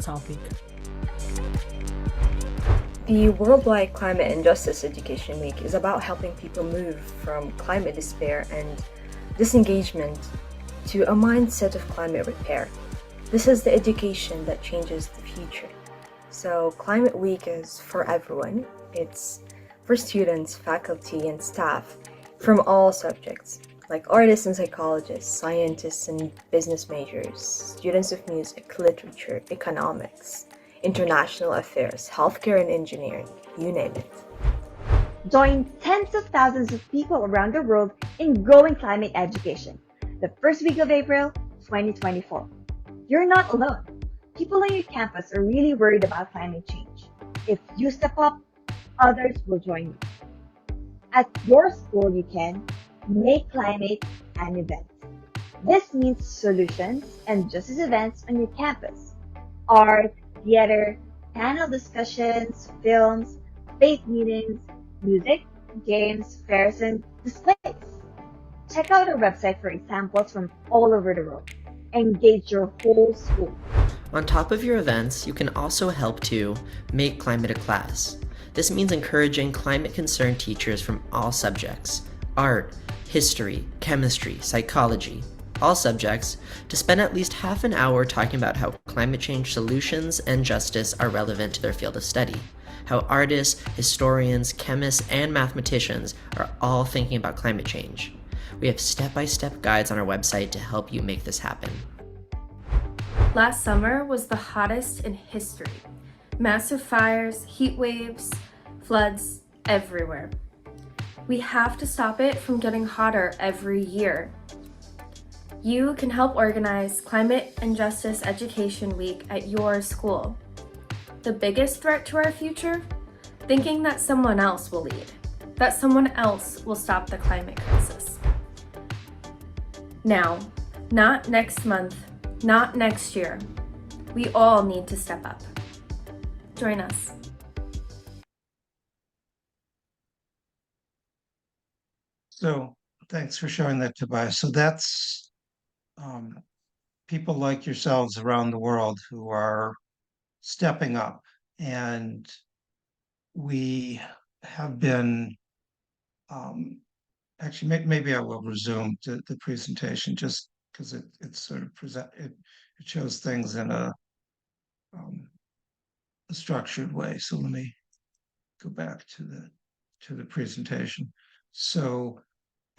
topic. The Worldwide Climate and Justice Education Week is about helping people move from climate despair and disengagement to a mindset of climate repair. This is the education that changes the future. So, Climate Week is for everyone. It's for students, faculty, and staff from all subjects, like artists and psychologists, scientists and business majors, students of music, literature, economics, international affairs, healthcare and engineering, you name it. Join tens of thousands of people around the world in growing climate education. The first week of April, 2024. You're not alone. People on your campus are really worried about climate change. If you step up, others will join you. At your school, you can make climate an event. This means solutions and justice events on your campus. Art, theater, panel discussions, films, faith meetings, music, games, fairs, and displays. Check out our website for examples from all over the world. Engage your whole school. On top of your events, you can also help to make climate a class. This means encouraging climate-concerned teachers from all subjects, art, history, chemistry, psychology, all subjects, to spend at least half an hour talking about how climate change solutions and justice are relevant to their field of study, how artists, historians, chemists, and mathematicians are all thinking about climate change. We have step-by-step guides on our website to help you make this happen. Last summer was the hottest in history. Massive fires, heat waves, floods everywhere. We have to stop it from getting hotter every year. You can help organize Climate and Justice Education Week at your school. The biggest threat to our future? Thinking that someone else will lead, that someone else will stop the climate crisis. Now, not next month, not next year. We all need to step up. Join us. So thanks for showing that, Tobias. So that's people like yourselves around the world who are stepping up. And we have been, actually, maybe I will resume the presentation just because it sort of it shows things in a structured way. So let me go back to the presentation. So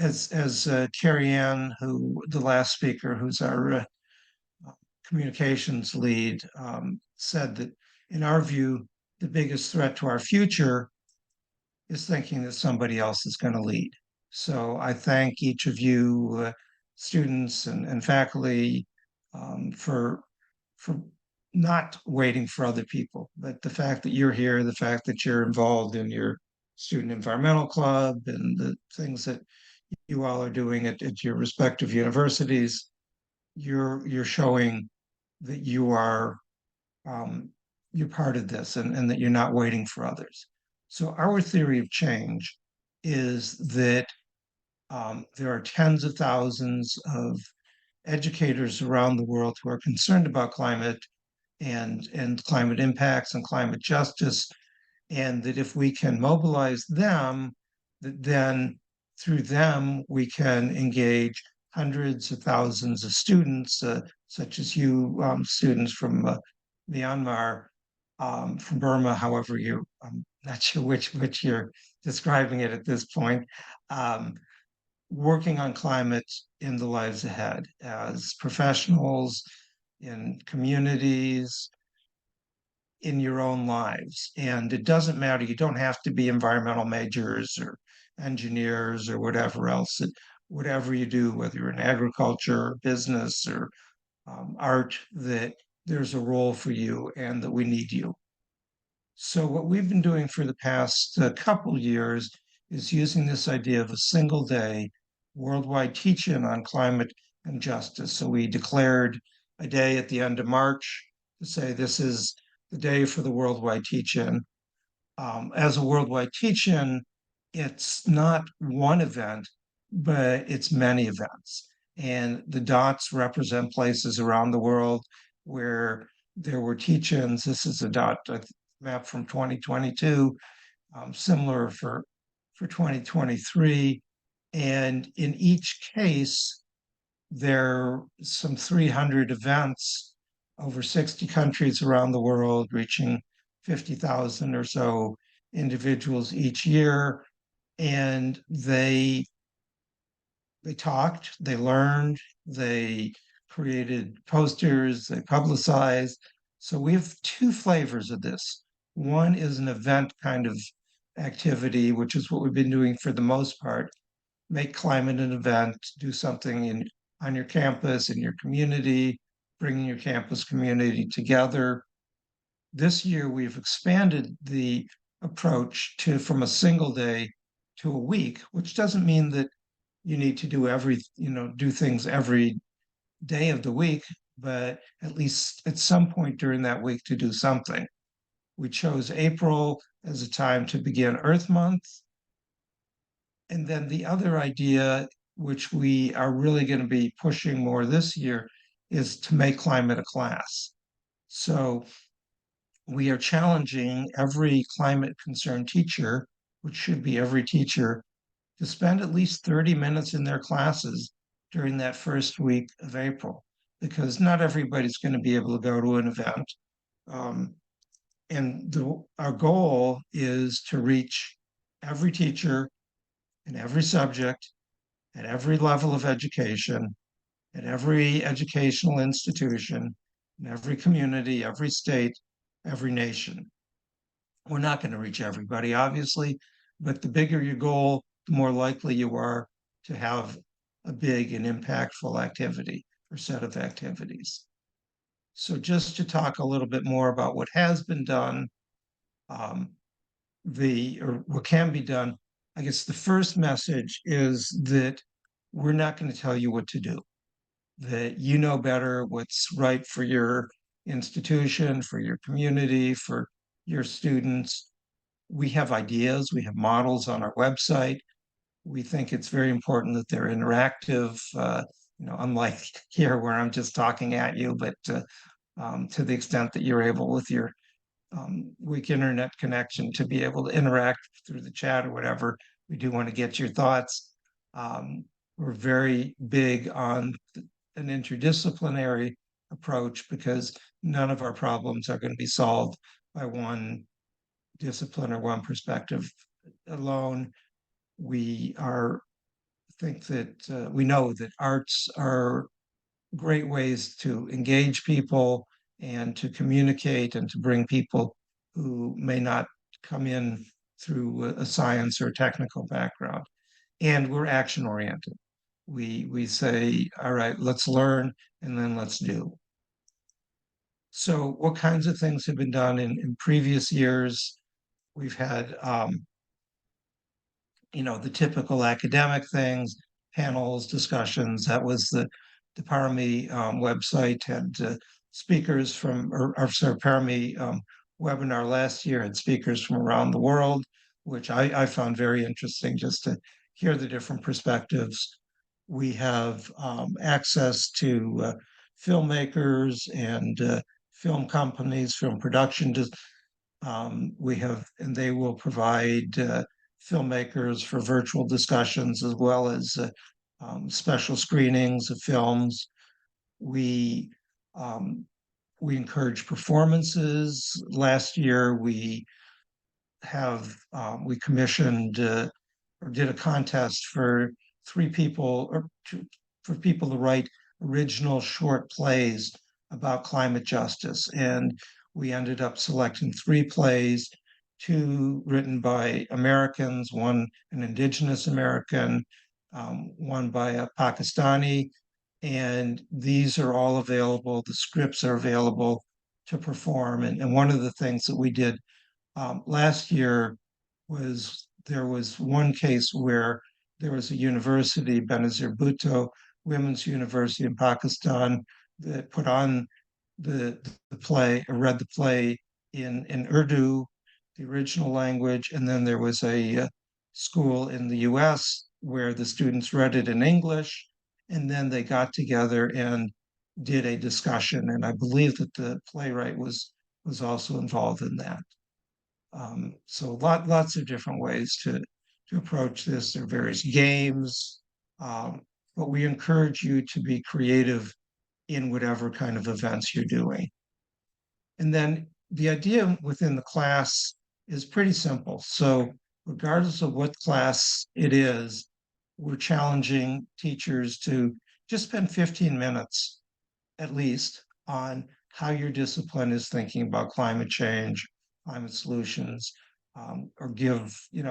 as Carrie Ann, who the last speaker, who's our communications lead, said that in our view, the biggest threat to our future is thinking that somebody else is going to lead. So I thank each of you, students and faculty, for not waiting for other people, but the fact that you're here, the fact that you're involved in your student environmental club and the things that you all are doing at your respective universities, you're showing that you're part of this and that you're not waiting for others. So our theory of change is that there are tens of thousands of educators around the world who are concerned about climate and climate impacts and climate justice, and that if we can mobilize them, that then through them we can engage hundreds of thousands of students, such as you students from Myanmar, from Burma, however I'm not sure which you're describing it at this point, um, working on climate in the lives ahead as professionals, in communities, in your own lives. And it doesn't matter, you don't have to be environmental majors or engineers or whatever else. Whatever you do, whether you're in agriculture, business, or art, that there's a role for you and that we need you. So what we've been doing for the past couple years is using this idea of a single day worldwide teach-in on climate and justice. So we declared a day at the end of March to say this is the day for the worldwide teach-in. As a worldwide teach-in, it's not one event, but it's many events. And the dots represent places around the world where there were teach-ins. This is a map from 2022, similar for 2023. And in each case, there are some 300 events over 60 countries around the world, reaching 50,000 or so individuals each year. And they talked, they learned, they created posters, they publicized. So we have two flavors of this. One is an event kind of activity, which is what we've been doing for the most part. Make climate an event, do something on your campus, in your community, bringing your campus community together. This year, we've expanded the approach to from a single day to a week, which doesn't mean that you need to do things every day of the week, but at least at some point during that week to do something. We chose April as a time to begin Earth Month. And then the other idea, which we are really going to be pushing more this year, is to make climate a class. So we are challenging every climate concerned teacher, which should be every teacher, to spend at least 30 minutes in their classes during that first week of April, because not everybody's going to be able to go to an event. Our goal is to reach every teacher in every subject at every level of education, at every educational institution, in every community, every state, every nation. We're not going to reach everybody, obviously, but the bigger your goal, the more likely you are to have a big and impactful activity or set of activities. So just to talk a little bit more about what has been done, or what can be done, I guess the first message is that we're not going to tell you what to do, that you know better what's right for your institution, for your community, for your students. We have ideas, we have models on our website. We think it's very important that they're interactive, unlike here where I'm just talking at you, but to the extent that you're able with your weak internet connection to be able to interact through the chat or whatever. We do want to get your thoughts. We're very big on an interdisciplinary approach because none of our problems are going to be solved by one discipline or one perspective alone. We know that arts are great ways to engage people and to communicate and to bring people who may not come in through a science or technical background. And we're action oriented. We say, all right, let's learn and then let's do. So what kinds of things have been done in previous years? We've had the typical academic things, panels, discussions. That was the Parami website had speakers Parami webinar last year had speakers from around the world, which I found very interesting just to hear the different perspectives. We have access to filmmakers and film companies, film production. And they will provide filmmakers for virtual discussions as well as special screenings of films. We encourage performances. Last year, we commissioned or did a contest for for people to write original short plays about climate justice, and we ended up selecting 3 plays, 2 written by Americans, one an Indigenous American, one by a Pakistani, and these are all available. The scripts are available to perform. And one of the things that we did last year was there was one case where there was a university, Benazir Bhutto Women's University in Pakistan, that put on the play, or read the play in Urdu, the original language, and then there was a school in the US where the students read it in English, and then they got together and did a discussion, and I believe that the playwright was also involved in that. So lots of different ways to approach this. There are various games, um, but we encourage you to be creative in whatever kind of events you're doing. And then the idea within the class is pretty simple. So regardless of what class it is, we're challenging teachers to just spend 15 minutes at least on how your discipline is thinking about climate change, climate solutions, or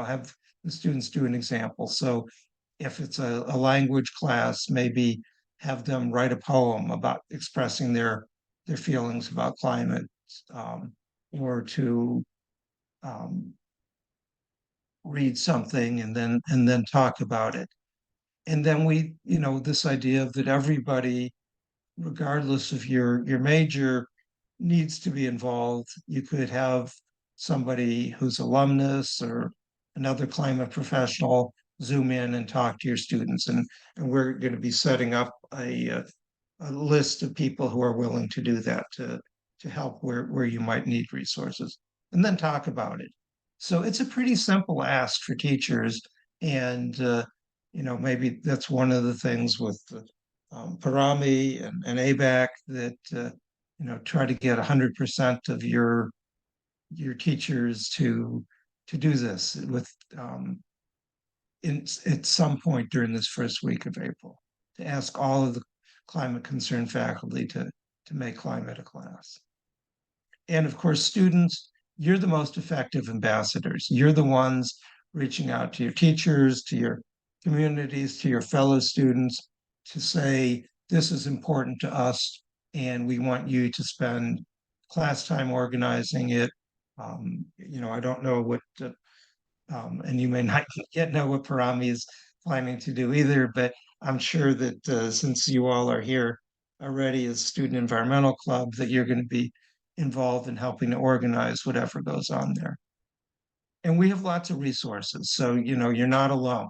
have the students do an example. So if it's a language class, maybe have them write a poem about expressing their feelings about climate, um, or to um, read something and then talk about it. And then this idea that everybody, regardless of your major, needs to be involved. You could have somebody who's alumnus or another climate professional zoom in and talk to your students. And we're going to be setting up a list of people who are willing to do that to help where you might need resources, and then talk about it. So it's a pretty simple ask for teachers, and maybe that's one of the things with Parami and ABAC that try to get 100% of your teachers to do this at some point during this first week of April, to ask all of the climate concerned faculty to make climate a class. And of course, students, you're the most effective ambassadors. You're the ones reaching out to your teachers, to your communities, to your fellow students to say, this is important to us, and we want you to spend class time organizing it. I don't know what and you may not yet know what Parami is planning to do either, but I'm sure that since you all are here already as Student Environmental Club, that you're going to be involved in helping to organize whatever goes on there. And we have lots of resources, so you're not alone.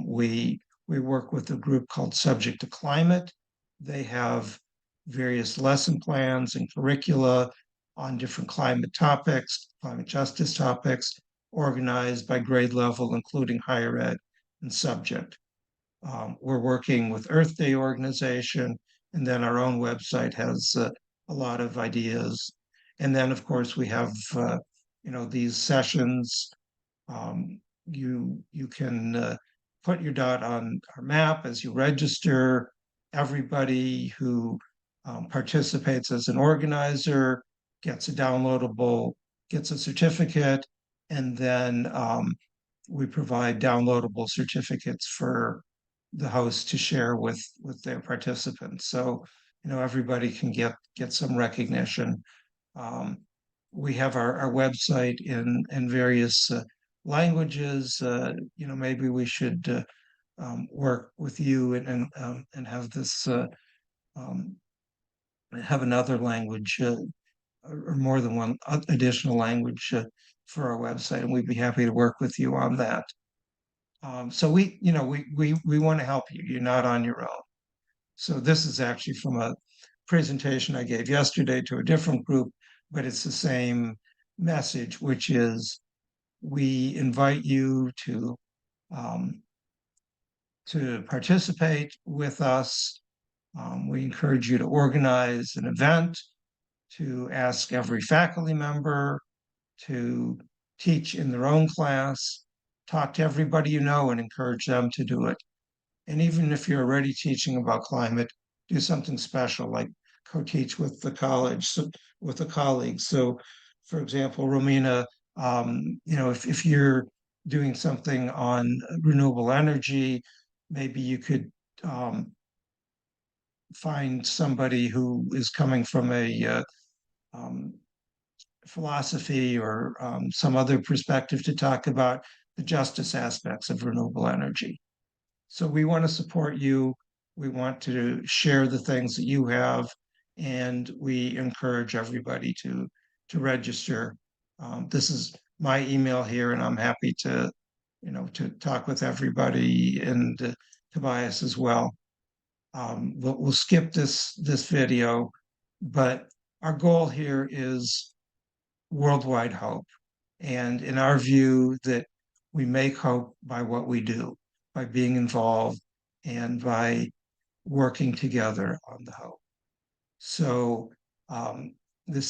We work with a group called Subject to Climate. They have various lesson plans and curricula on different climate topics, climate justice topics, organized by grade level, including higher ed and subject. We're working with Earth Day organization, and then our own website has a lot of ideas. And then, of course, we have these sessions. You can put your dot on our map as you register. Everybody who participates as an organizer gets a certificate, and then we provide downloadable certificates for the host to share with their participants. So everybody can get some recognition. Um, we have our website in various languages. Maybe we should work with you and have this um, have another language or more than one additional language for our website, and we'd be happy to work with you on that. So we want to help you. You're not on your own. So this is actually from a presentation I gave yesterday to a different group, but it's the same message, which is we invite you um, to participate with us. We encourage you to organize an event, to ask every faculty member to teach in their own class, talk to everybody you know and encourage them to do it. And even if you're already teaching about climate, do something special like co-teach with the college, with a colleague. So, for example, Romina, if you're doing something on renewable energy, maybe you could find somebody who is coming from a um, philosophy or some other perspective to talk about the justice aspects of renewable energy. So we want to support you. We want to share the things that you have, and we encourage everybody to register. This is my email here, and I'm happy to talk with everybody, and Tobias as well. we'll skip this video, but our goal here is worldwide hope. And in our view, that we make hope by what we do, by being involved and by working together on the hope. So this